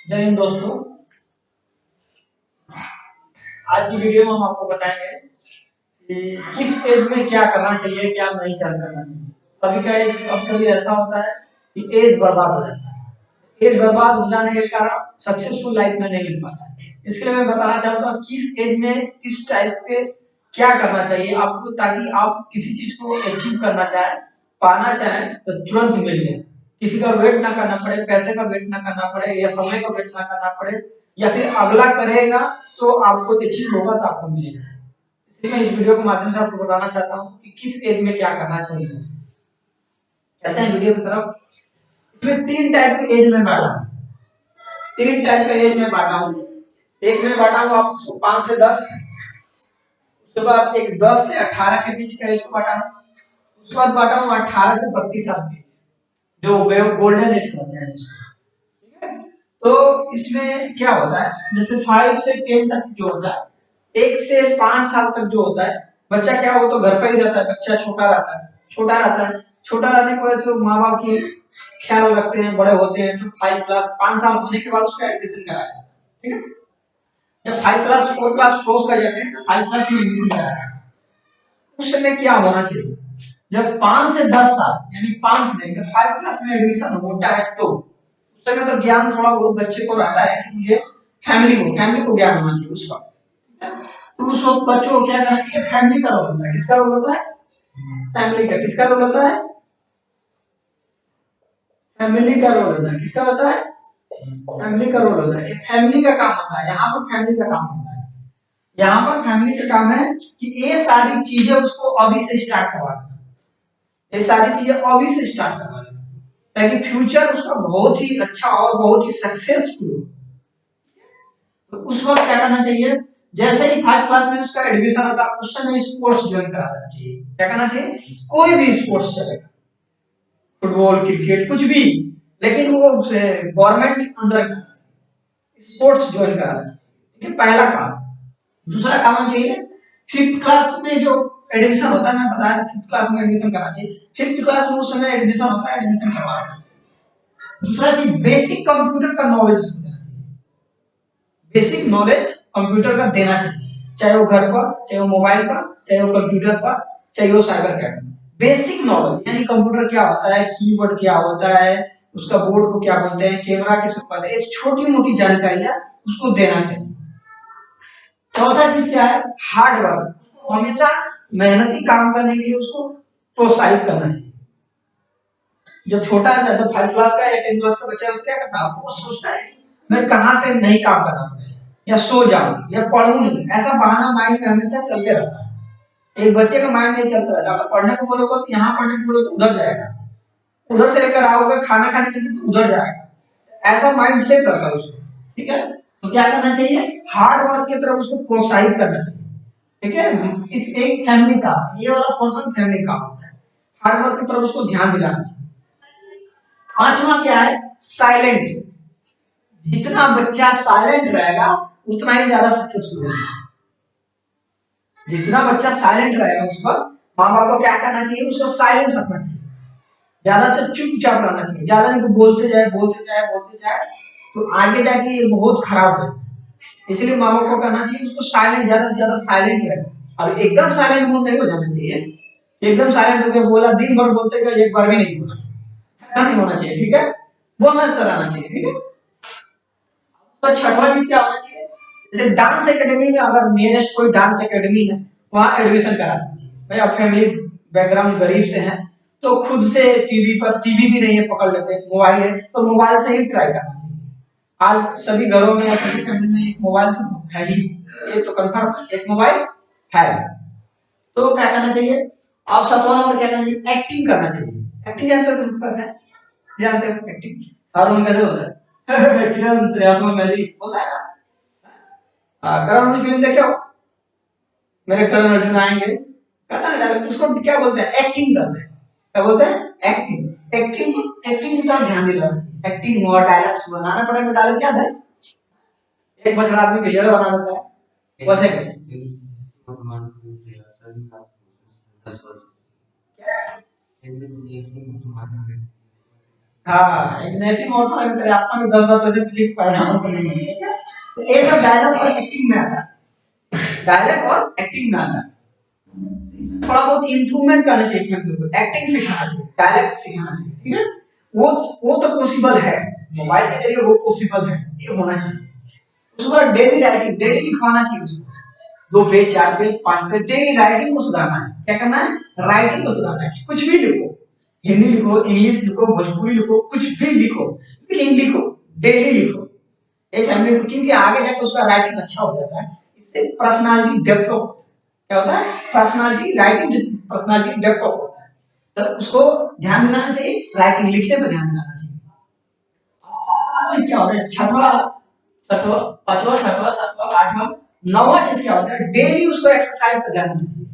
जय हिंद दोस्तों। आज की वीडियो में हम आपको बताएंगे कि किस एज में क्या करना चाहिए, क्या नहीं करना चाहिए। सभी का एज कभी कभी ऐसा होता है कि एज बर्बाद हो जाता है। एज बर्बाद हो जाने के कारण सक्सेसफुल लाइफ में नहीं मिल पाता है। इसके लिए मैं बताना चाहूंगा किस एज में किस टाइप के क्या करना चाहिए आपको, ताकि आप किसी चीज को अचीव करना चाहें, पाना चाहें तो तुरंत मिल जाए। किसी का वेट ना करना पड़े, पैसे का वेट ना करना पड़े, या समय का वेट ना करना पड़े, या फिर अगला करेगा तो आपको अचीव होगा तो आपको मिलेगा। इसलिए मैं इस वीडियो के माध्यम से आपको बताना चाहता हूँ कि किस एज में क्या करना चाहिए। कहते हैं वीडियो की तरफ। इसमें तीन टाइप के एज में बांटा हूँ। तीन टाइप के एज में बांटा हूँ। एक में बांटा हूँ आप 5 से 10, उसके बाद एक 10 से 18 के बीच का एज को बांटा हूँ, उसके बाद बांटा हूँ 18 से 32 साल के, जो गोल्डन एज कहते हैं जिसको। ठीक है? तो इसमें क्या होता है, जैसे 5 से 10 तक जो होता है, 1 से 5 साल तक जो होता है, बच्चा क्या हो तो घर पर ही रहता है, बच्चा छोटा रहता है, छोटा रहता है। छोटा रहने की वजह से माँ बाप की ख्याल रखते हैं, बड़े होते हैं तो 5 साल होने के बाद उसका एडमिशन कराया जाता है। ठीक है? जब 4 क्लास क्रॉस कर जाते हैं तो 5 क्लास में एडमिशन कराया जाता है। उस समय क्या होना चाहिए, जब 5 से 10 साल यानी 5 से लेकर 5 क्लास में एडमिशन होता है तो उस समय तो ज्ञान थोड़ा बहुत बच्चे को रहता है कि मुझे फैमिली को ज्ञान होना चाहिए उस वक्त। तो उस वक्त बच्चों को क्या करना चाहिए, फैमिली का रोल होता है। किसका रोल होता है? फैमिली का। किसका रोल होता है? फैमिली का रोल होता है। किसका होता है? फैमिली का रोल होता है। ये फैमिली का काम होता है। यहाँ पर फैमिली का काम होता है। यहाँ पर फैमिली का काम है कि ये सारी चीजें उसको अभी से स्टार्ट करवा देना। ये सारी चीजें अभी से स्टार्ट करवा देना ताकि फ्यूचर उसका बहुत ही अच्छा और बहुत ही सक्सेसफुल हो। तो उस वक्त क्या करना चाहिए, जैसे ही 5 क्लास में उसका एडमिशन होता है उस समय स्पोर्ट्स ज्वाइन करा देना चाहिए। क्या करना चाहिए? कोई भी स्पोर्ट्स चलेगा, फुटबॉल, क्रिकेट, कुछ भी, लेकिन वो गवर्नमेंट के अंदर स्पोर्ट्स ज्वाइन करा देना चाहिए। पहला काम। दूसरा काम होना चाहिए, 5th क्लास में जो एडमिशन होता है, मैं बताया 5th क्लास में एडमिशन करना चाहिए। 5th क्लास में उस समय एडमिशन होता है, एडमिशन करवा देना चाहिए। दूसरा चीज, बेसिक कंप्यूटर का नॉलेज उसको देना चाहिए। बेसिक नॉलेज कंप्यूटर का देना चाहिए, चाहे वो घर पर, चाहे वो मोबाइल पर, चाहे वो कंप्यूटर पर, चाहे वो साइबर कैफे में। बेसिक नॉलेज यानी कंप्यूटर क्या होता है, कीबोर्ड क्या होता है, उसका बोर्ड को क्या बोलते हैं, कैमरा किसको कहते हैं, इस छोटी मोटी जानकारियां उसको देना चाहिए। चौथा चीज क्या है, हार्ड वर्क। हमेशा मेहनती काम करने के लिए उसको प्रोत्साहित करना चाहिए। जब छोटा है, जब 5 क्लास का या 10 क्लास का बच्चा क्या करता है, वो सोचता है मैं कहां से नहीं काम करना पड़े, या सो जाऊं, या पढ़ूं नहीं, ऐसा बहाना माइंड में हमेशा चलते रहता है। एक बच्चे का माइंड नहीं चलता रहता। अगर पढ़ने को बोलोगे तो यहाँ पढ़ने को बोलोगे तो उधर जाएगा, उधर से लेकर आओगे खाना खाने के लिए तो उधर जाएगा। ऐसा माइंड सेट रहता है उसको। ठीक है? तो क्या करना चाहिए, हार्ड वर्क की तरफ उसको प्रोत्साहित करना चाहिए। ठीक है? इस एक फैमिली का ये वाला पोर्शन फैमिली का होता है। हार्ड वर्क की तरफ उसको ध्यान दिलाना चाहिए। पांचवा क्या है, साइलेंट। जितना बच्चा साइलेंट रहेगा उतना ही ज्यादा सक्सेसफुल होगा। जितना बच्चा साइलेंट रहेगा उस वक्त माँ बाप को क्या करना चाहिए, उसको साइलेंट रखना चाहिए। ज्यादा से चुपचाप रहना चाहिए, ज्यादा नहीं बोलते जाए तो आगे जाके ये बहुत खराब है। इसलिए माँ बाप को करना चाहिए उसको साइलेंट, ज्यादा से ज्यादा साइलेंट रहे। अब एकदम साइलेंट मूड नहीं हो जाना चाहिए। एकदम साइलेंट होकर बोला, दिन भर बोलते गए, एक बार भी नहीं बोला, ऐसा नहीं होना चाहिए। ठीक है? बोलना रहना चाहिए। ठीक है? तो छठवां चीज क्या होना चाहिए, जैसे डांस एकेडमी में, अगर नियरेस्ट कोई डांस एकेडमी है वहां एडमिशन करा दीजिए। भाई आप फैमिली बैकग्राउंड गरीब से हैं तो खुद से टीवी भी नहीं है, पकड़ लेते, मोबाइल है तो मोबाइल से ही ट्राई करना चाहिए। आज सभी घरों में या सभी फैमिली में एक मोबाइल तो है ही, ये तो कंफर्म एक मोबाइल है। तो क्या करना चाहिए, आप 7वां नंबर क्या करना चाहिए, एक्टिंग करना चाहिए। एक्टिंग जानते हो किसको कहते हैं? जानते हो एक्टिंग? सारों में कैसे होता है किरण त्रियाथों में मेरी होता है ना। करण अर्जुन फिल्म देखे हो? मेरे करण अर्जुन आएंगे, कहता है ना, उसको क्या बोलते हैं, एक्टिंग करते हैं। क्या बोलते हैं? एक्टिंग। एक्टिंग की तरफ ध्यान देना चाहिए। एक्टिंग हुआ, डायलॉग्स बनाना पड़ेगा। डायलॉग याद है? एक बछड़ा आदमी बिजड़ बना देता है, वैसे हाँ इग्नाइसिंग होता है तेरे आत्मा में 10-10 क्लिक पैदा होते हैं, ठीक है। तो ये सब डायलॉग और एक्टिंग में आता है, डायलॉग और एक्टिंग में आता है। थोड़ा बहुत इंप्रूवमेंट करना चाहिए अपने को, एक्टिंग सिखाना चाहिए, डायरेक्ट सिखाना चाहिए, ठीक है। वो तो पॉसिबल है, मोबाइल के जरिए वो पॉसिबल है, ये होना चाहिए। उसके बाद डेली राइटिंग, डेली लिखवाना चाहिए उसको, 2 page 4 page 5 page daily writing को सुधारना है। क्या करना है? राइटिंग को सुधारना है। कुछ भी लिखो, हिंदी लिखो, इंग्लिश लिखो, भोजपुरी लिखो, कुछ भी लिखो, लेकिन लिखो, डेली लिखो। एक फैमिली को, क्योंकि आगे जाकर उसका राइटिंग अच्छा हो जाता है, इससे पर्सनालिटी डेवलप, क्या होता है? पर्सनालिटी, राइटिंग पर्सनालिटी डेवलप होता है। तो उसको ध्यान देना चाहिए, राइटिंग लिखने पर ध्यान देना चाहिए। चीज क्या होता है? छठवा छठवा पांचवा छठवा सातवां आठवां नौवां चीज क्या होता है? डेली उसको एक्सरसाइज पर ध्यान देना चाहिए।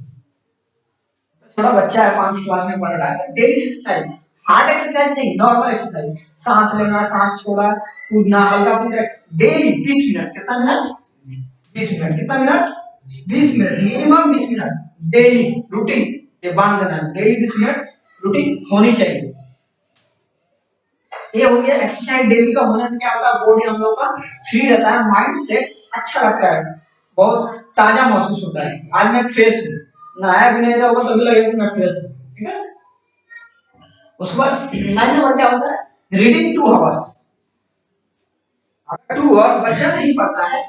छोटा बच्चा है 5 क्लास में पढ़ रहा है, डेली एक्सरसाइज, हार्ड एक्सरसाइज नहीं, नॉर्मल एक्सरसाइज, सांस लेना सांस छोड़ा, कूदना, हल्का फुल्का डेली 20 मिनट। कितना मिनट? 20 मिनट। कितना minute? 20 minute, minimum 20 minute daily routine, ये बांध देना है, डेली 20 मिनट रूटीन होनी चाहिए। ये हो गया एक्सरसाइज डेली का होने से क्या होता है? बॉडी हम लोग का फ्री रहता है, माइंड सेट अच्छा लगता है, बहुत ताजा महसूस होता है। आज मैं फ्रेश हूँ, नहाया भी नहीं होगा तो भी लगेगा कि मैं फ्रेश हूँ, ठीक है। उसके बाद 9 नंबर क्या होता है? Reading 2 hours. अगर 2 आवर्स बच्चा नहीं पढ़ता है,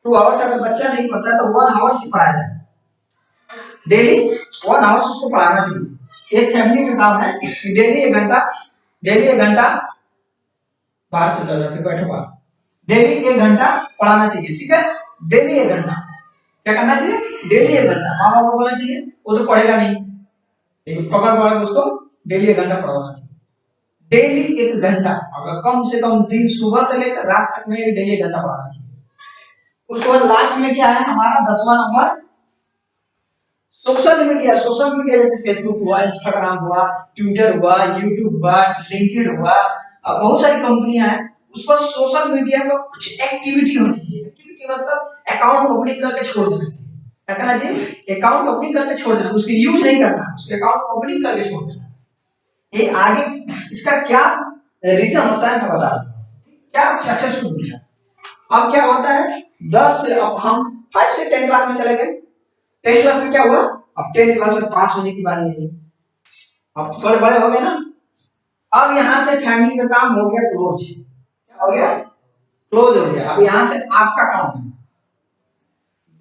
2 आवर्स अगर बच्चा नहीं पढ़ता है तो 1 आवर्स ही पढ़ाया जाए, डेली 1 आवर्स उसको पढ़ाना चाहिए। एक फैमिली का काम है कि डेली 1 घंटा, डेली 1 घंटा, बाहर से चल जाके बैठो बाहर, डेली 1 घंटा पढ़ाना चाहिए, ठीक है। डेली 1 घंटा क्या करना चाहिए? डेली 1 घंटा। माँ बाप को बोलना चाहिए, वो तो पढ़ेगा नहीं, लेकिन पकड़ पकड़ उसको डेली 1 घंटा पढ़ाना चाहिए। डेली 1 घंटा, अगर कम से कम दिन सुबह से लेकर रात तक में डेली 1 घंटा पढ़ाना चाहिए। उसके बाद लास्ट में क्या है हमारा 10वां नंबर? Social media. सोशल मीडिया जैसे फेसबुक हुआ, इंस्टाग्राम हुआ, ट्विटर हुआ, यूट्यूब हुआ, लिंक्डइन हुआ, बहुत सारी कंपनियां हैं, उस पर सोशल मीडिया पर कुछ एक्टिविटी होनी चाहिए। एक्टिविटी मतलब अकाउंट ओपनिंग करके छोड़ देना चाहिए। क्या करना चाहिए? अकाउंट ओपनिंग करके छोड़ देना, उसके यूज नहीं करना, उसके अकाउंट ओपनिंग करके छोड़ देना। ये आगे इसका क्या रीजन होता है मैं बता दूं, क्या सक्सेसफुल है। अब क्या होता है 10 से, अब हम 5 से 10 क्लास में चले गए, 10 क्लास में क्या हुआ? अब 10 क्लास में पास होने की बारी है, अब थोड़े बड़े हो गए ना। अब यहां से फैमिली का काम हो गया क्लोज, क्या हो गया? क्लोज हो गया। अब यहां से आपका काम है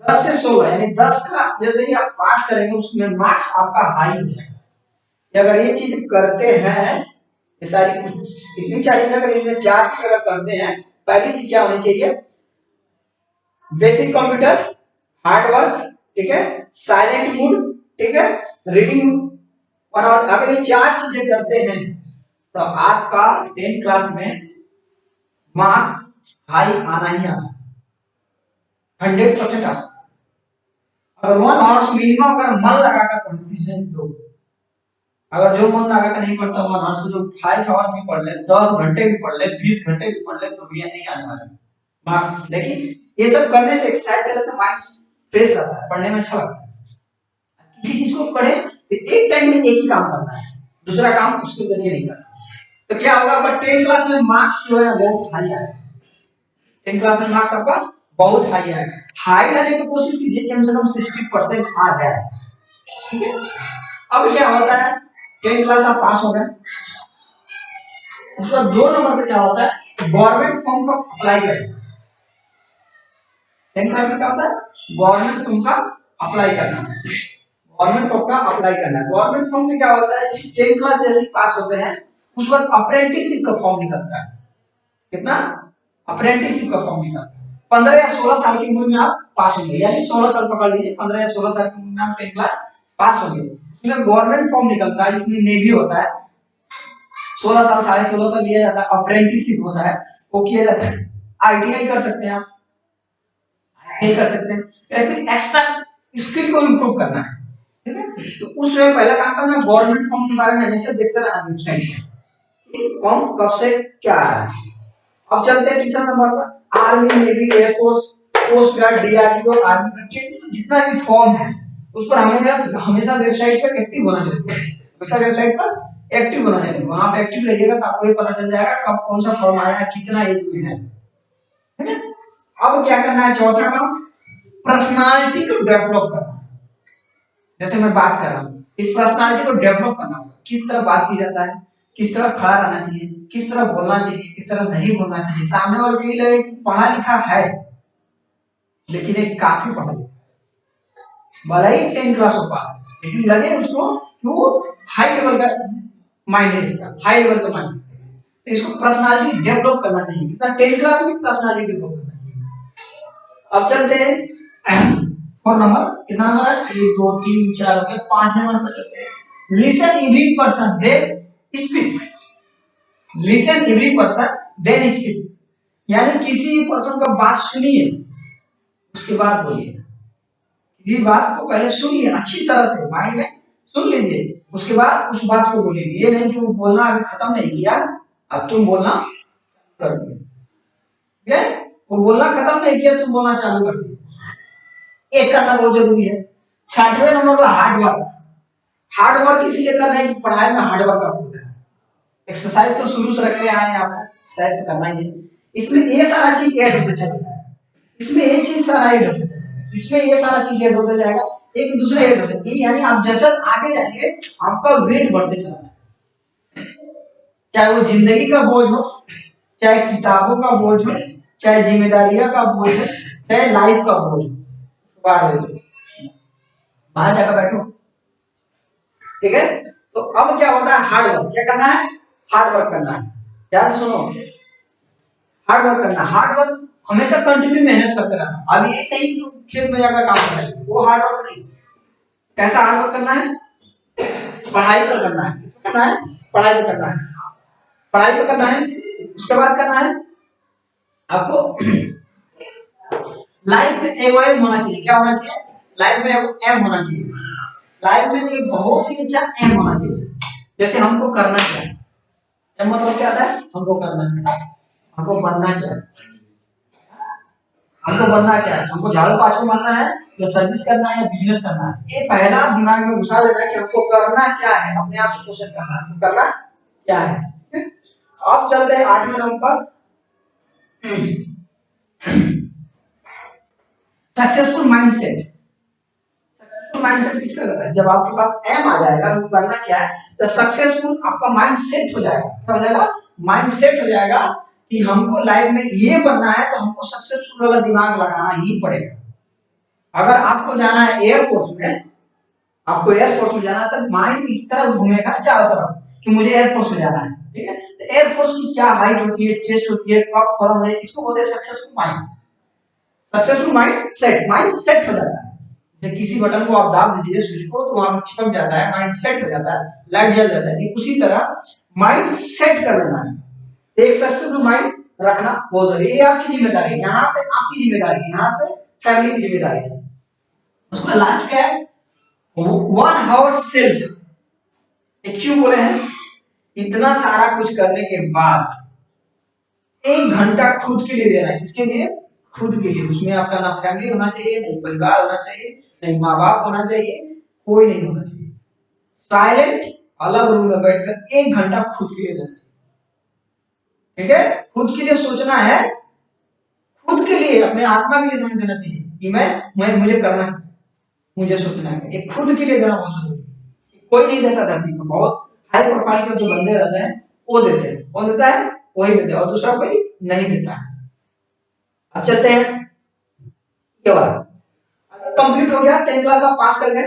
10 से 16, यानी 10 क्लास जैसे ही आप पास करेंगे उसमें मार्क्स आपका हाई हो जाएगा। अगर ये चीज करते हैं, ये सारी इतनी चाहिए, अगर इसमें 4 चीज अगर करते हैं, पहली चीज क्या होनी चाहिए? बेसिक कंप्यूटर, हार्ड वर्क, ठीक है, साइलेंट मूड, ठीक है, रीडिंग। और अगर ये 4 चीजें करते हैं तो आपका 10 क्लास में मार्क्स हाई आना ही आना, 100% आना। अगर 1 आवर्स मिनिमम अगर मन लगाकर पढ़ते हैं तो, अगर जो मन लगाकर नहीं पढ़ता 1 आवर्स को, जो 5 आवर्स भी पढ़ ले, 10 घंटे भी पढ़ ले, 20 घंटे भी पढ़ ले, तो भी नहीं आने वाला मार्क्स। लेकिन ये सब करने से, एक्सरसाइज करने से माइंड फ्रेश रहता है, पढ़ने में अच्छा लगता है। किसी चीज को पढ़े तो एक टाइम में एक ही काम करना है, दूसरा काम उसके जरिए नहीं करना। तो क्या होगा? आपका 10 क्लास में मार्क्स जो है बहुत हाई आएगा, 10 क्लास में मार्क्स आपका बहुत हाई आएगा। हाई लाने की कोशिश कीजिए, कम से कम 60% आ जाए, ठीक है। अब क्या होता है? 10 क्लास आप पास हो गए, उसका 2 नंबर पे क्या होता है? गवर्नमेंट फॉर्म का अप्लाई करें। 10 क्लास में क्या होता है? गवर्नमेंट फॉर्म का अप्लाई करना, गवर्नमेंट फॉर्म का अप्लाई करना है। गवर्नमेंट फॉर्म में क्या होता है? 10 क्लास जैसे ही पास होते हैं उस वक्त अप्रेंटिसशिप का फॉर्म निकलता है। कितना? अप्रेंटिसशिप का फॉर्म निकलता है। 15 या 16 साल की उम्र में आप पास होंगे, यानी 16 साल पकड़ लीजिए, 15 या 16 साल की उम्र में आप 10 क्लास पास होंगे। उसमें गवर्नमेंट फॉर्म निकलता है, इसमें नेवी होता है, 16 साल 16.5 साल लिया जाता है, अप्रेंटिसशिप होता है, वो किया जाता है। आईटीआई कर सकते हैं आप, नहीं कर सकते हैं, या फिर एक्स्ट्रा स्किल को इंप्रूव करना है, ठीक है। तो उस वे पहला काम करना, गवर्नमेंट फॉर्म के बारे में जैसे देखते रहना वेबसाइट पे, फॉर्म कब से क्या आ रहा है। अब चलते हैं तीसरा नंबर पर, army, navy, air force, coast guard, DRDO, army का जितना भी फॉर्म है उस पर हमें हमेशा वेबसाइट पर एक्टिव होना चाहिए, वेबसाइट पर एक्टिव होना चाहिए, वहां पे एक्टिव रहिएगा तो आपको ये पता चल जाएगा कब कौन सा फॉर्म आया, कितना एज में है, ठीक है। अब क्या करना है, चौथा काम, पर्सनालिटी को डेवलप करना। जैसे मैं बात कर रहा हूँ, इस पर्सनालिटी को डेवलप करना होगा, किस तरह बात की जाता है, किस तरह खड़ा रहना चाहिए, किस तरह बोलना चाहिए, किस तरह नहीं बोलना चाहिए। सामने वाले को ये लगे कि पढ़ा लिखा है, लेकिन एक काफी पढ़ा लिखा, भले ही 10 क्लास में पास है, लेकिन लगे उसको कि वो हाई लेवल का माइंड है, इसका हाई लेवल का माइंड, तो इसको पर्सनालिटी डेवलप करना चाहिए। कितना 10 क्लास में पर्सनालिटी डेवलप करना चाहिए। अब चलते हैं 4 नंबर, कितना नंबर है, 1 2 3 4 हो गया, 5 नंबर पर चलते हैं। Listen every person then speak, listen every person then speak, यानी किसी पर्सन का बात सुनिए उसके बाद बोलिए। किसी बात को पहले सुन लिए अच्छी तरह से, माइंड में सुन लीजिए, उसके बाद उस बात को बोलिए। ये नहीं कि वो बोलना अभी खत्म नहीं किया अब तुम बोलना कर दिए, ठीक है, वो बोलना खत्म नहीं किया तुम बोलना चालू कर दिए, एक करना बहुत जरूरी है। 6वें नंबर पर हार्ड वर्क। हार्ड वर्क इसलिए कर रहे हैं कि पढ़ाई में हार्ड वर्क होता है। एक्सरसाइज तो शुरू से रखते आए हैं, आपको एक्सरसाइज करना ही है। इसमें ये सारा चीज ऐड होते चलेगा, इसमें ये चीज सारा ऐड होते चलेगा, इसमें ये सारा चीज ऐड होते जाएगा, एक दूसरे ऐड होते, यानी आप जैसे आगे जाएंगे आपका वेट बढ़ते चला जाएगा। चाहे वो जिंदगी का बोझ हो, चाहे किताबों का बोझ हो, चाहे जिम्मेदारियां का बोझ हो, चाहे लाइफ का बोझ हो, बाहर जाकर बैठो, ठीक है। तो अब क्या होता है, हार्ड वर्क। क्या करना है, हार्ड वर्क करना है। ध्यान से सुनो, हार्ड वर्क करना। हार्ड वर्क हमेशा कंटिन्यू मेहनत करते रहना। अभी ये नहीं तो खेत में जाकर काम करना है, वो हार्ड वर्क नहीं। कैसा हार्ड वर्क करना है, पढ़ाई पर करना है। किस करना है, पढ़ाई पर करना है, पढ़ाई पर करना है। उसके बाद करना है आपको लाइफ में एम होना चाहिए। क्या होना चाहिए, लाइफ में एम होना चाहिए। लाइफ में एक बहुत ही अच्छा एम होना चाहिए। जैसे हमको करना क्या है, एम मतलब क्या आता है, हमको करना क्या है, हमको बनना क्या है, हमको बनना क्या है, हमको झाड़ू पोछा बनना है या सर्विस करना है या बिजनेस करना है। ये पहला दिमाग में घुसा देना है कि हमको करना क्या है, अपने आप से क्वेश्चन करना है हमको करना क्या है। अब चलते हैं 8वें नंबर पर, सक्सेसफुल माइंडसेट। सक्सेसफुल माइंडसेट किसका रहता है, जब आपके पास एम आ जाएगा तो करना क्या है, तो सक्सेसफुल आपका माइंड सेट हो जाएगा। क्या हो जाएगा, माइंड सेट हो जाएगा कि हमको लाइफ में ये बनना है तो हमको सक्सेसफुल वाला दिमाग लगाना ही पड़ेगा। अगर आपको जाना है एयरफोर्स में, आपको एयरफोर्स में जाना है तो माइंड इस तरह घूमेगा चारों तरफ कि मुझे एयरफोर्स में जाना है, ठीक है। तो एयरफोर्स की क्या हाइट होती है, चेस्ट होती है, टॉप फॉर्म है, इसको बोलते हैं successful mind. Successful mind set हो जाता है। जैसे किसी बटन को आप दाब दीजिए स्विच को तो वहां चिपक जाता है, माइंड सेट हो जाता है, लाइट जल जाता है। उसी तरह माइंड सेट कर लेना है। एक सक्सेसफुल माइंड रखना बहुत जरूरी है। ये आपकी जिम्मेदारी है, यहाँ से आपकी जिम्मेदारी है, यहाँ से फैमिली की जिम्मेदारी है। उसका लास्ट क्या है, 1 आवर सेल्फ। क्यों बोले हैं, इतना सारा कुछ करने के बाद 1 घंटा खुद के लिए देना है। किसके लिए, खुद के लिए। उसमें आपका ना फैमिली होना चाहिए, नहीं परिवार होना चाहिए, नहीं माँ बाप होना चाहिए, कोई नहीं होना चाहिए। साइलेंट अलग रूम में बैठकर 1 घंटा खुद के लिए देना चाहिए, ठीक है। खुद के लिए सोचना है, खुद के लिए अपने आत्मा के लिए समय देना चाहिए कि मैं मुझे करना है, मुझे सोचना है। एक खुद के लिए देना बहुत जरूरी है। कोई नहीं देता धरती पर, बहुत हाई प्रोफाइल के जो बंदे रहते हैं वो देते हैं, कौन देता है, वही देते हैं, और दूसरा कोई नहीं देता है। अब चलते हैं ये वाला, कंप्लीट हो गया। 10 क्लास आप पास कर गए,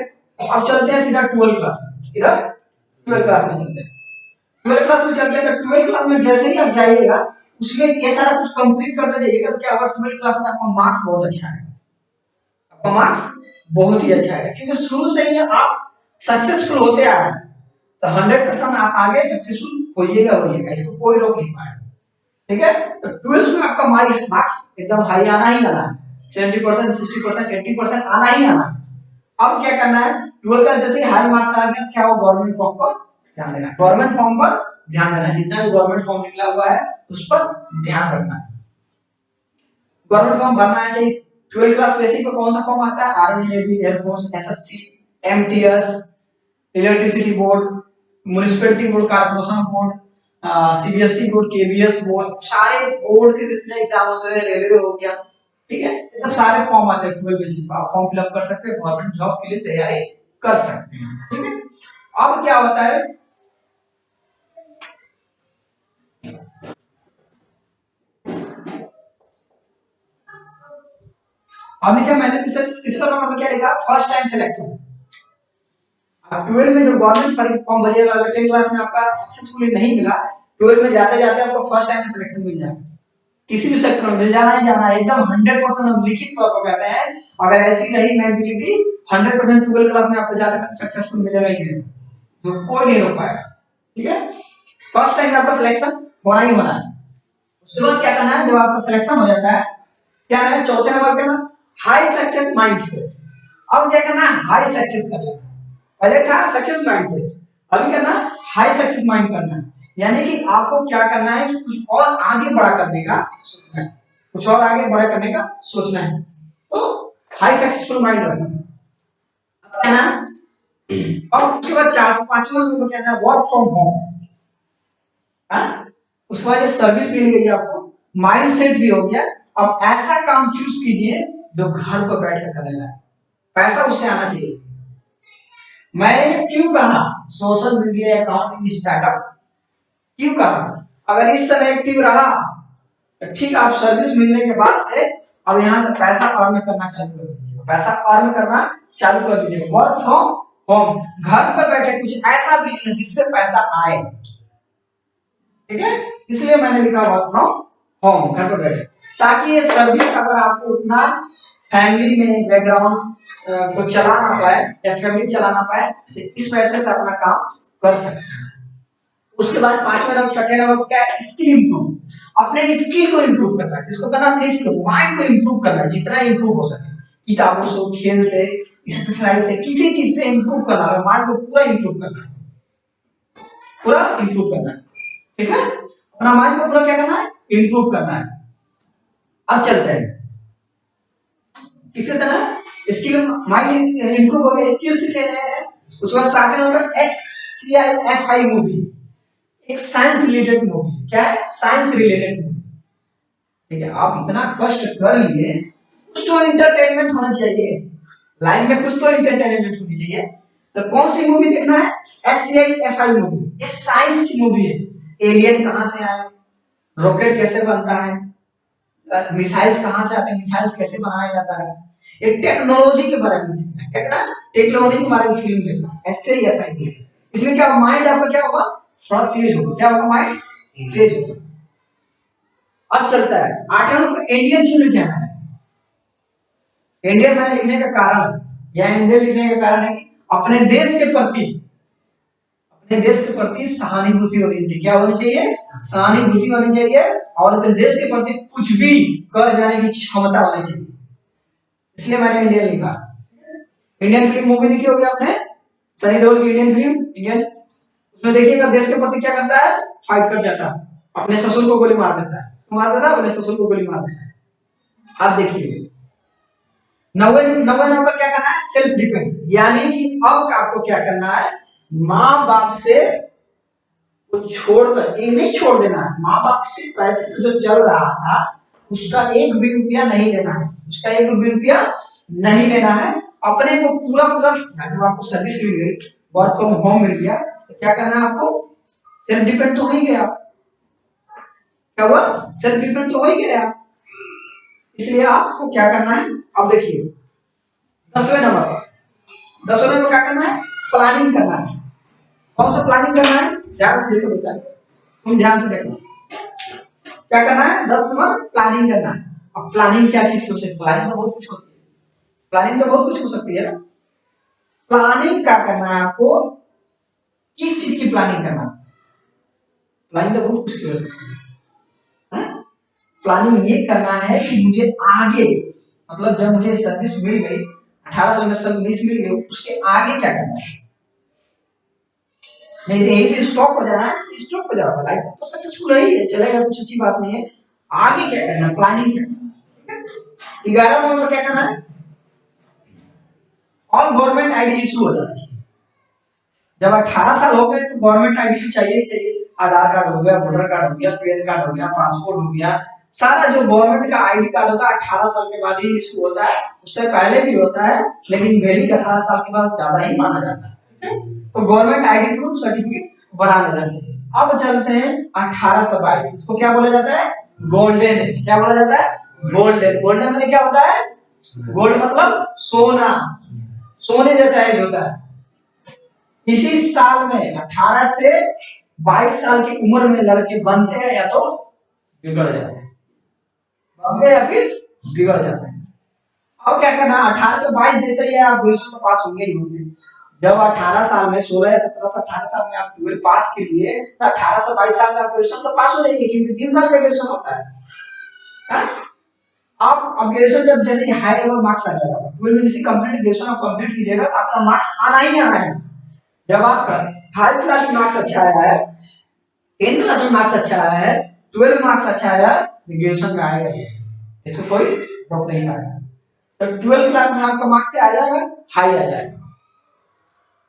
अब चलते हैं सीधा 12 क्लास में। इधर 12 क्लास में चलते हैं। 12 क्लास में चलते हैं तो 12 क्लास में जैसे ही आप जाइएगा उसमें ये सारा कुछ कंप्लीट करते जाइएगा तो क्या होगा, 12 क्लास में आपका मार्क्स बहुत अच्छा है, आपका मार्क्स बहुत ही अच्छा है, क्योंकि शुरू से ही आप सक्सेसफुल होते आ रहे हैं। तो 100% आप आगे सक्सेसफुल होइएगा, इसको कोई रोक नहीं पाएगा, ठीक है। तो 12th में आपका मार्क्स एकदम हाई आना ही आना है, 70%, 60%, 80% आना ही आना है। अब क्या करना है, 12 का जैसे हाई मार्क्स आ गया, क्या हो, गवर्नमेंट फॉर्म पर ध्यान देना है, गवर्नमेंट फॉर्म पर ध्यान देना है। जितना भी गवर्नमेंट फॉर्म निकला हुआ है उस पर ध्यान रखना है। गवर्नमेंट फॉर्म भरना है चाहिए। 12 क्लास बेसिक पे कौन सा फॉर्म आता है, army, navy, air force, SSC, MTS, electricity board, municipality board, corporation board, CBSE board, KBS board, सारे बोर्ड के जितने एग्जाम होते हैं, रेलवे हो गया, ठीक है, ये सब सारे फॉर्म आते हैं, 12 बेसिस आप फॉर्म फिलअप कर सकते हैं, गवर्नमेंट जॉब के लिए तैयारी कर सकते हैं, ठीक है। अब क्या होता है, अब लिखा मैंने तीसरा नंबर क्या लिखा, फर्स्ट टाइम सिलेक्शन। अब 12 में जो गवर्नमेंट फॉर्म भरिएगा, अगर 10 क्लास में आपका सक्सेसफुली नहीं मिला, 12 में जाते जाते आपको फर्स्ट टाइम में सिलेक्शन मिल जाएगा, किसी भी सेक्टर में मिल जाना ही जाना है, एकदम 100% हम लिखित तौर पर कहते हैं, अगर ऐसी रही मेंटलिटी 100% 12 क्लास में आपको जाते जाते सक्सेसफुल मिलेगा ही नहीं, तो कोई नहीं रोक पाएगा, ठीक है। फर्स्ट टाइम आपका सिलेक्शन होना ही होना है। उसके बाद क्या करना है, जब आपका सिलेक्शन हो जाता है, क्या करना है, चौथे नंबर पे ना हाई सक्सेस माइंडसेट। अब क्या करना है, हाई सक्सेस करना है, पहले था सक्सेस माइंडसेट, अभी करना हाई सक्सेस माइंड करना है, यानी कि आपको क्या करना है, कुछ और आगे बड़ा करने का सोचना है, कुछ और आगे बड़ा करने का सोचना है, तो हाई सक्सेसफुल माइंड रखना है। अब क्या ना, अब उसके बाद पांचवा नंबर क्या है, वर्क फ्रॉम होम। उसके बाद सर्विस मिल गई आपको, माइंडसेट भी हो गया, अब ऐसा काम चूज कीजिए जो घर पर बैठ कर करने लायक, पैसा उससे आना चाहिए। मैंने क्यों कहा सोशल मीडिया अकाउंट स्टार्टअप, क्यों कहा, अगर इस समय एक्टिव रहा तो ठीक, आप सर्विस मिलने के बाद से अब यहाँ से पैसा अर्न करना चालू कर दीजिए, पैसा अर्न करना चालू कर दीजिए, वर्क फ्रॉम होम, घर पर बैठे कुछ ऐसा बिजनेस जिससे पैसा आए, ठीक है, इसलिए मैंने लिखा वर्क फ्रॉम होम, घर पर बैठे, ताकि ये सर्विस अगर आपको उतना फैमिली में बैकग्राउंड को चला ना पाए या फैमिली चला ना पाए, तो इस पैसे से अपना काम कर सकते हैं। उसके बाद पांचवा नंबर, छठे नंबर क्या है, स्किल इंप्रूव, अपने स्किल को इंप्रूव करना है, किसको करना, अपने स्किल माइंड को इंप्रूव करना है, जितना इंप्रूव हो सके, किताबों से, खेल से, एक्सरसाइज से, किसी चीज से इंप्रूव करना है, माइंड को पूरा इंप्रूव करना है, पूरा इंप्रूव करना है, ठीक है, अपना माइंड को पूरा क्या करना है, इंप्रूव करना है। अब चलते हैं किसके तरह, स्किल, माइंड इंप्रूव हो गया, स्किल सीख लेना है। उसके बाद सातवें नंबर SCIFI मूवी, एक साइंस रिलेटेड मूवी, क्या है, साइंस रिलेटेड मूवी, ठीक है, आप इतना कष्ट कर लिए, कुछ तो एंटरटेनमेंट होना चाहिए लाइफ में, कुछ तो एंटरटेनमेंट होनी चाहिए, तो कौन सी मूवी देखना है, SCIFI मूवी, ये साइंस की मूवी है, एलियन कहां से आए, रॉकेट कैसे बनता है, मिसाइल्स कहां से आते हैं, मिसाइल्स कैसे बनाया जाता है, एक टेक्नोलॉजी के बारे में सीखना है, क्या करना, टेक्नोलॉजी के बारे में फिल्म देखना, SCIFI, इसमें क्या माइंड आपका क्या होगा, थोड़ा तेज होगा, क्या होगा, माइंड तेज होगा। अब चलता है आठवां नंबर, इंडियन क्यों लिखा है, इंडियन मैंने लिखने का कारण, या इंडियन लिखने का कारण है कि अपने देश के प्रति, अपने देश के प्रति सहानुभूति होनी चाहिए, क्या होनी चाहिए, सहानुभूति होनी चाहिए, और अपने देश के प्रति कुछ भी कर जाने की क्षमता होनी चाहिए, इसलिए मैंने इंडियन लिखा। इंडियन फिल्म मूवी देखी होगी आपने, सनी देओल की इंडियन फिल्म इंडियन, उसमें देखिएगा देश के प्रति क्या करता है, फाइट कर जाता है, अपने ससुर को गोली मार देता है, मार देता है, अपने ससुर को गोली मार देता है। आप देखिए नवे नवे नंबर क्या करना है, सेल्फ डिपेंड, यानी कि अब आपको क्या करना है, माँ बाप से कुछ छोड़कर, ये नहीं छोड़ देना है, माँ बाप से पैसे से जो चल रहा था उसका एक भी रुपया नहीं लेना है, उसका एक भी रुपया नहीं लेना है, अपने को पूरा पूरा, जब आपको सर्विस मिल गई, वर्क फ्रॉम होम मिल गया, तो क्या करना है आपको, सेल्फ डिपेंड तो हो ही गया, क्या हुआ, सेल्फ डिपेंड तो हो ही गया, इसलिए आपको क्या करना है, अब देखिए 10वें नंबर, 10वें नंबर क्या करना है, प्लानिंग करना है, कौन सा प्लानिंग करना है, ध्यान से देखो बेचारे, तुम ध्यान से देखो, क्या करना है, 10 नंबर प्लानिंग करना है। अब प्लानिंग क्या चीज हो सकती है, प्लानिंग तो बहुत कुछ होती है, प्लानिंग तो बहुत कुछ हो सकती है ना, प्लानिंग क्या करना है आपको, किस चीज की प्लानिंग करना है, प्लानिंग तो बहुत कुछ की हो सकती है, प्लानिंग ये करना है कि मुझे आगे, मतलब जब मुझे सर्विस मिल गई, 18 साल में सर्विस मिल गई, उसके आगे क्या करना है, नहीं तो यही से स्टॉप हो जाना है, स्टॉप हो जाएगा, लाइफ तो सक्सेसफुल है ही चलेगा, कुछ अच्छी बात नहीं है, आगे क्या करना है, प्लानिंग करना है। 11 नंबर क्या करना है, ऑल गवर्नमेंट आईडी इशू हो जाना चाहिए, जब 18 साल हो गए तो गवर्नमेंट आईडी तो चाहिए ही चाहिए। आधार कार्ड हो गया, वोटर कार्ड हो गया, पैन कार्ड हो गया, पासपोर्ट हो गया, सारा जो गवर्नमेंट का आईडी कार्ड होता है 18 साल के बाद ही इशू होता है। उससे पहले भी होता है लेकिन वैलिड 18 साल के बाद ज्यादा ही माना जाता है। तो गवर्नमेंट आईडी प्रूफ सर्टिफिकेट बना लेना चाहिए। अब चलते हैं 1822, इसको क्या बोला जाता है? Golden age. क्या बोला जाता है? गोल्डन। गोल्डन में क्या होता है? गोल्ड मतलब सोना, सोने जैसा एज होता है। इसी साल में 18 से 22 साल की उम्र में लड़के बनते हैं या तो बिगड़ जाते हैं, बनते या फिर बिगड़ जाते हैं। अब क्या करना, 18 से 22 जैसे ही आप ग्रेजुएशन में पास होंगे ही होंगे। जब 18 साल में 16 या 17 से 18 साल में आप 12 पास कीजिए तो 18 से 22 साल में आप ग्रेजुएशन तो पास हो जाएंगे, क्योंकि 3 साल का ग्रेजुएशन होता है। आप अब ग्रेजुएशन जब जैसे हाई लेवल मार्क्स आ जाएगा, 12 में जैसे कंप्लीट ग्रेजुएशन आप कंप्लीट कीजिएगा तो आपका मार्क्स आना ही आना है। जब आपका 5 क्लास में मार्क्स अच्छा आया है, 10 क्लास में मार्क्स अच्छा आया है, 12 मार्क्स अच्छा आया है, ग्रेजुएशन में आएगा, इसको कोई रोक नहीं पाएगा। तो 12 क्लास में आपका मार्क्स आ जाएगा, हाई आ जाएगा।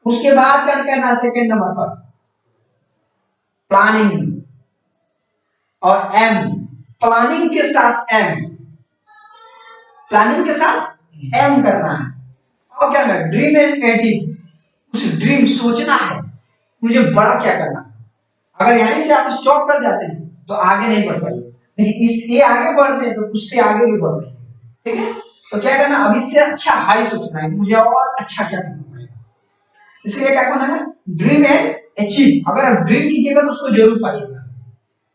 उसके बाद क्या करना, सेकंड नंबर पर प्लानिंग और एम, प्लानिंग के साथ एम, प्लानिंग के साथ एम करना है। और क्या करना, ड्रीम एंड एटिंग, कुछ ड्रीम सोचना है, मुझे बड़ा क्या करना। अगर यहीं से आप स्टॉप कर जाते हैं तो आगे नहीं बढ़ पाएंगे, लेकिन इससे आगे बढ़ते हैं तो उससे आगे भी बढ़ पाएंगे। ठीक है, तो क्या करना, अब इससे अच्छा हाई सोचना है, मुझे और अच्छा क्या करना पड़ेगा। इसके लिए क्या करना है, ड्रीम एंड अचीव। अगर आप ड्रीम कीजिएगा तो उसको जरूर पाइएगा।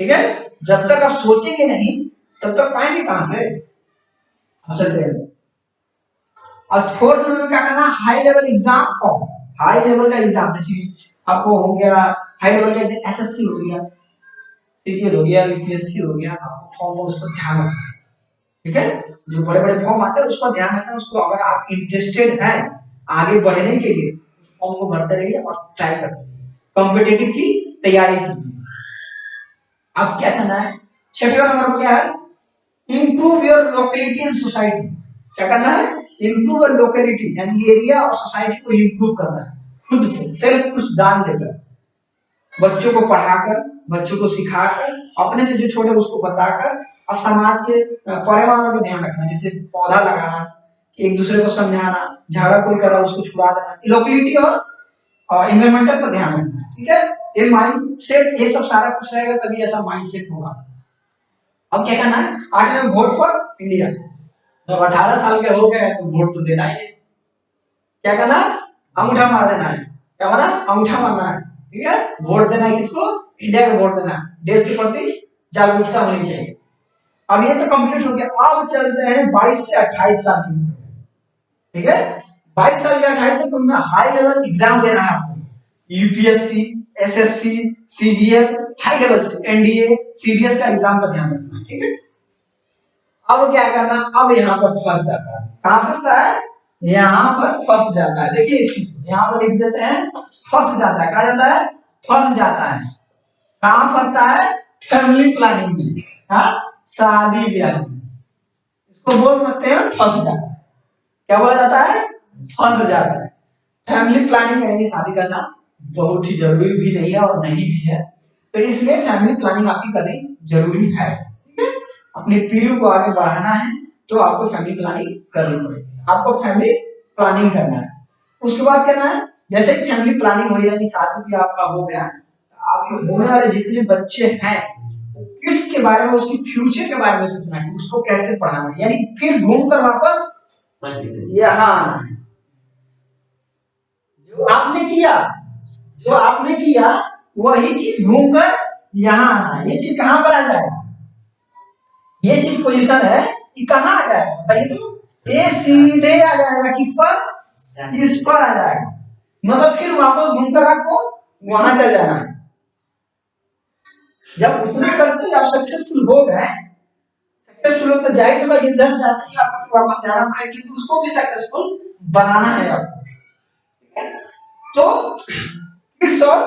ठीक है, जब तक आप सोचेंगे नहीं तब तक पाएंगे कहां से। अब चलते हैं। और फोर्थ में क्या करना, high level exam form, high level का एग्जाम, जैसे आपको हो गया हाई लेवल का एसएससी हो गया, सीजीएल हो गया, यूपीएससी हो गया, आपको फॉर्म उस पर ध्यान रखना। ठीक है, जो बड़े बड़े फॉर्म आते हैं उस पर ध्यान रखना। उसको अगर आप इंटरेस्टेड हैं आगे बढ़ने के लिए, फॉर्म को भरते रहिए और ट्राई करते रहिए, कॉम्पिटिटिव की तैयारी कीजिए। अब क्या करना है, छठवें नंबर पर क्या है, improve your locality and society. क्या करना है, इंप्रूव योर लोकेलिटी यानी एरिया और सोसाइटी को इंप्रूव करना है, खुद से सेल्फ कुछ दान देकर, बच्चों को पढ़ाकर, बच्चों को सिखाकर, अपने से जो छोटे उसको बताकर, और समाज के पर्यावरण का ध्यान रखना, जैसे पौधा लगाना, एक दूसरे को समझाना, झगड़ा कोई कर रहा है उसको छुड़ा देना, लोकेलिटी और एनवायरमेंटल पर ध्यान रखना। ठीक है, ये माइंड सेट, ये सब सारा कुछ रहेगा तभी ऐसा माइंड सेट होगा। अब क्या करना है, 8वें में वोट फॉर इंडिया। जब 18 साल के हो गए तो वोट तो देना ही है। क्या करना, अंगूठा मार देना है। क्या माना, अंगूठा मारना है। ठीक है, वोट देना है किसको, इंडिया को वोट देना है। देश के प्रति जागरूकता होनी चाहिए। अब ये तो कंप्लीट हो गया। अब चलते हैं 22 से 28 साल की उम्र। ठीक है, 22 साल या 28 साल की उम्र में हाई लेवल एग्जाम देना है आपको, UPSC, SSC, CGL, high level NDA, CDS का एग्जाम का ध्यान रखना है। ठीक है, अब क्या करना, अब यहाँ पर फंस जाता है। कहां फंसता है, यहाँ पर फंस जाता है। देखिए इसको यहाँ पर लिख देते हैं, फंस जाता है। कहा जाता है, फंस जाता है। कहां फंसता है, फैमिली प्लानिंग में, हाँ, शादी ब्याह में। इसको बोल सकते हैं फंस जाता है। क्या बोला जाता है, फंस जाता है। फैमिली प्लानिंग करेंगे, शादी करना बहुत ही जरूरी भी नहीं है और नहीं भी है, तो इसलिए फैमिली प्लानिंग आपकी करनी जरूरी है। अपनी पीढ़ी को आगे बढ़ाना है तो आपको फैमिली प्लानिंग करनी पड़ेगी, आपको फैमिली प्लानिंग करना है। उसके बाद करना है, जैसे ही फैमिली प्लानिंग हो यानी शादी भी आपका हो गया, आपके होने वाले जितने बच्चे हैं किड्स के बारे में, उसकी फ्यूचर के बारे में सोचना है, उसको कैसे पढ़ाना है, यानी फिर घूमकर वापस यहाँ जो आपने किया, जो आपने किया वही चीज घूमकर यहाँ आना। ये चीज कहां पर आ जाएगा, ये चीज पोजीशन है कि कहां आ जाएगा बताइए, तो ये सीधे आ जाएगा किस पर, इस पर आ जाएगा। मतलब फिर वापस घूमकर आपको वहां चल जाना है। जब उतना करते हैं आप सक्सेसफुल हो गए, सक्सेसफुल हो तो जाहिर सी बात इधर जाते ही आपको वापस जाना पड़ेगा, क्योंकि उसको भी सक्सेसफुल बनाना है आपको। तो किड्स और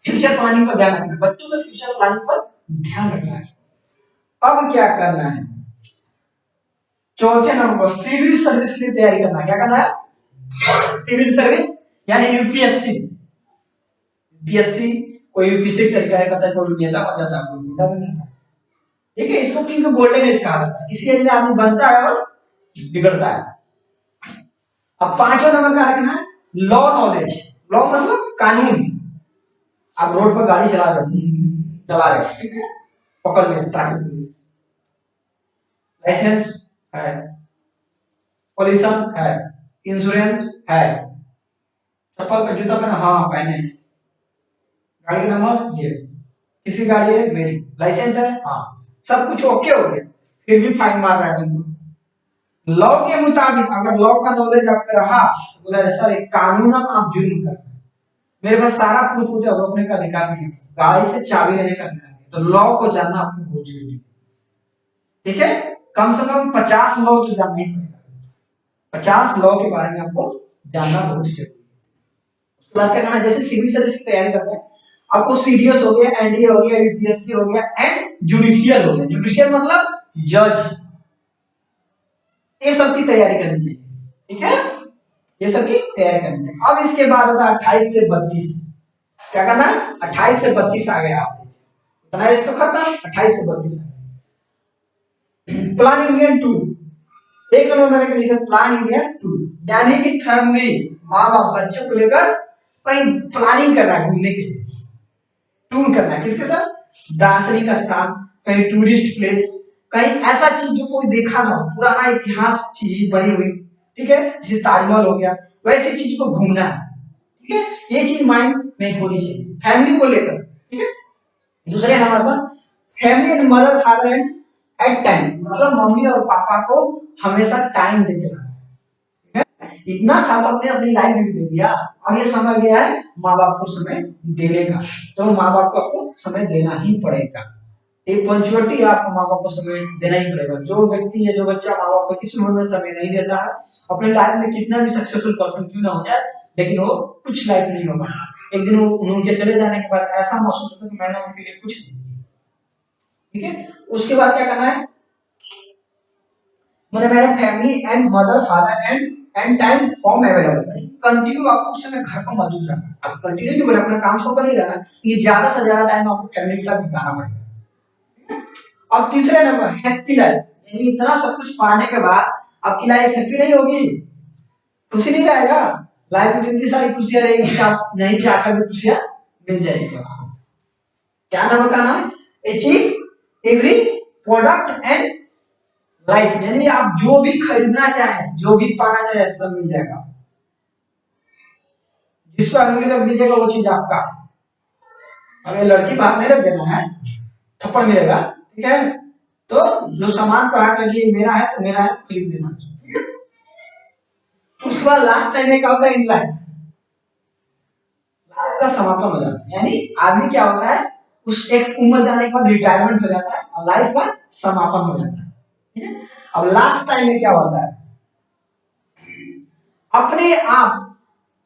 फ्यूचर प्लानिंग पर ध्यान रखना है, बच्चों के फ्यूचर प्लानिंग पर ध्यान रखना है। अब क्या करना है, चौथे नंबर पर सिविल सर्विस की तैयारी करना है। क्या करना है, सिविल सर्विस यानी यूपीएससी। यूपीएससी कोई किसी तरीका है, कहता है कोई नेता बन जाता है, कोई गुंडा बन जाता है। ठीक है, इसको क्योंकि गोल्डन एज कहा जाता है, इसी एज में आदमी बनता है और बिगड़ता है। अब पांचवा नंबर का रखना है लॉ नॉलेज। लॉ मतलब कानून। आप रोड पर गाड़ी चला रहे ठीक है, पकड़ ले ट्रैफिक पुलिस, लाइसेंस है, पॉल्यूशन है, इंश्योरेंस है, चप्पल पे जूता पहना, हाँ पहने, गाड़ी का नंबर ये, किसी गाड़ी है मेरी, लाइसेंस है हाँ, सब कुछ ओके हो गया, फिर भी फाइन मार रहा है तुमको। लॉ के मुताबिक अगर लॉ का नॉलेज आपका रहा, बोला सर एक कानून आप जुर्म कर, मेरे पास सारा प्रूफ मुझे रोकने का अधिकार नहीं है, गाड़ी से चाबी लेने का अधिकार नहीं, तो लॉ को जानना आपको बहुत जरूरी है। ठीक है, कम से कम 50 लॉ तो जानना ही पड़ेगा, 50 लॉ के बारे में आपको जानना बहुत जरूरी है। उसके बाद क्या करना, जैसे सिविल सर्विस की तैयारी करते हैं, आपको सीडीएस हो गया, एनडीए हो गया, यूपीएससी हो गया एंड जुडिशियल हो गया। जुडिशियल मतलब जज, ये सब की तैयारी करनी चाहिए। ठीक है, ये सब की तैयारी करनी चाहिए। अब इसके बाद होता है 28 से 32, क्या करना है 28 से 32 आ गया आप, इतना इस तो खत्म, 28 से 32 प्लान इंडियन टूर। एक नंबर मैंने लिखा प्लान इंडियन टूर, यानी कि फैमिली माँ बाप बच्चों को लेकर कहीं प्लानिंग करना है, घूमने के लिए टूर करना है, किसके साथ, दार्शनिक स्थान, कहीं टूरिस्ट प्लेस, कहीं ऐसा चीज जो कोई देखा ना, पुराना इतिहास चीज बनी हुई, ठीक है, जैसे ताजमहल हो गया, वैसी चीज को घूमना है। ठीक है, ये चीज माइंड में होनी चाहिए फैमिली को लेकर। ठीक है, दूसरे नंबर पर family and mother father and at time, मतलब मम्मी और पापा को हमेशा टाइम देते रहना। इतना साल आपने अपनी लाइफ में दे दिया, अब ये समय गया है माँ बाप को समय देने का, तो माँ बाप को आपको समय देना ही पड़ेगा। एक पंचुअलिटी आपको माँ बाप को समय देना ही पड़ेगा। जो व्यक्ति है, जो बच्चा माँ बाप को इस उम्र में समय नहीं देता है, अपने लाइफ में कितना भी सक्सेसफुल पर्सन क्यों ना हो जाए, लेकिन वो कुछ लाइफ नहीं होगा। एक दिन उनके चले जाने के बाद ऐसा महसूस होता है कि मैंने उनके लिए कुछ नहीं। ठीक है, उसके बाद क्या करना है, मैंने मेरा family and mother father and time form available, continue आपको उस समय घर पर मौजूद रहना। आप कंटिन्यू क्यों बोले, अपना काम छोड़ नहीं रहना, ये ज्यादा से ज्यादा टाइम आपको फैमिली के साथ बिताना पड़ेगा। अब तीसरे नंबर हैप्पी लाइफ, यानी इतना सब कुछ पाने के बाद आपकी लाइफ हैप्पी नहीं होगी, खुशी नहीं रहेगा, लाइफ में इतनी सारी खुशियां रहेगी कि आप नहीं चाहकर भी खुशियां मिल जाएगी। चार नंबर का नाम achieve every product and life, यानी आप जो भी खरीदना चाहें, जो भी पाना चाहे, सब मिल जाएगा। जिस पर अंगुली रख दीजिएगा वो चीज आपका। अगर लड़की बात नहीं रख देना है, थप्पड़ मिलेगा। ठीक है, तो जो सामान पर हाथ रखिए, मेरा है तो मेरा है, तो खरीद लेना। उसके बाद लास्ट टाइम में क्या होता है, इन लाइफ का समापन हो जाता है, यानी आदमी क्या होता है, उस एक उम्र जाने के बाद रिटायरमेंट हो जाता है और लाइफ का समापन हो जाता है। ठीक है, अब लास्ट टाइम में क्या होता है, अपने आप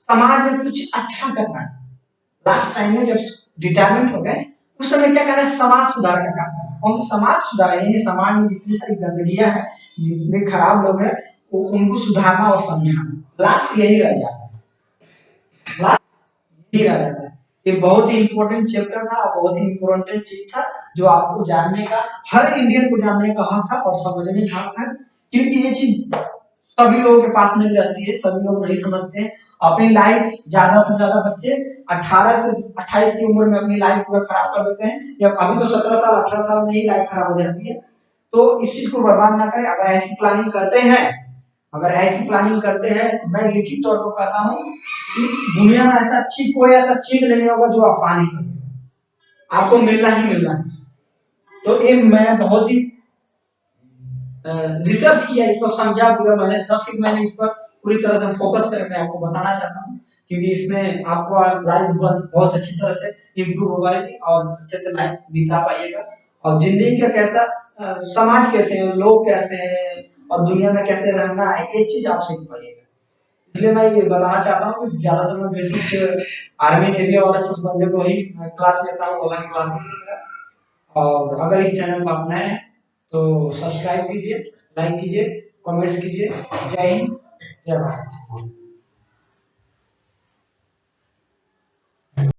समाज में कुछ अच्छा करना है। लास्ट टाइम में जब रिटायरमेंट हो गए, उस समय क्या करना है, समाज सुधार का काम करना है। कौन सा समाज सुधार, यानी समाज में जितनी सारी गंदगियां है, जितने खराब लोग हैं, उनको सुधारना और समझाना। लास्ट यही रह जाता है, लास्ट यही रह जाता है। ये बहुत ही इंपॉर्टेंट चैप्टर था, बहुत ही इंपॉर्टेंट चीज था, जो आपको जानने का, हर इंडियन को जानने का हक है और समझने का हक है, क्योंकि ये चीज सभी लोगों के पास नहीं रहती है, सभी लोग नहीं समझते हैं। अपनी लाइफ, ज्यादा से ज्यादा बच्चे 18 से 28 की उम्र में अपनी लाइफ पूरा खराब कर देते हैं, या अभी तो 17 साल 18 साल में ही लाइफ खराब हो जाती है। तो इस चीज को बर्बाद ना करें। अगर ऐसी प्लानिंग करते हैं, अगर ऐसी प्लानिंग करते हैं, मैं लिखित तौर पर कहता हूँ कि दुनिया में ऐसा कोई ऐसा चीज नहीं होगा जो आप पा नहीं पाएंगे, आपको मिलना ही मिलना है। तो ये मैं बहुत ही रिसर्च किया, इसको समझा पूरा मैंने, तब फिर मैंने इस पर पूरी तरह से फोकस करके मैं आपको बताना चाहता हूँ, क्योंकि इसमें आपको लाइफ बहुत अच्छी तरह से इम्प्रूव होगा और अच्छे से लाइफ बिता पाइएगा। और जिंदगी का कैसा, समाज कैसे है, लोग कैसे हैं और दुनिया में कैसे रहना है, ये चीज आप सीख पाइएगा। इसलिए मैं ये बताना चाहता हूँ कि ज्यादातर मैं बेसिक आर्मी नेवी वाले कुछ बंदे को ही क्लास लेता हूँ, ऑनलाइन क्लासेस। और अगर इस चैनल पर आप नए हैं तो सब्सक्राइब कीजिए, लाइक कीजिए, कमेंट्स कीजिए। जय हिंद, जय भारत।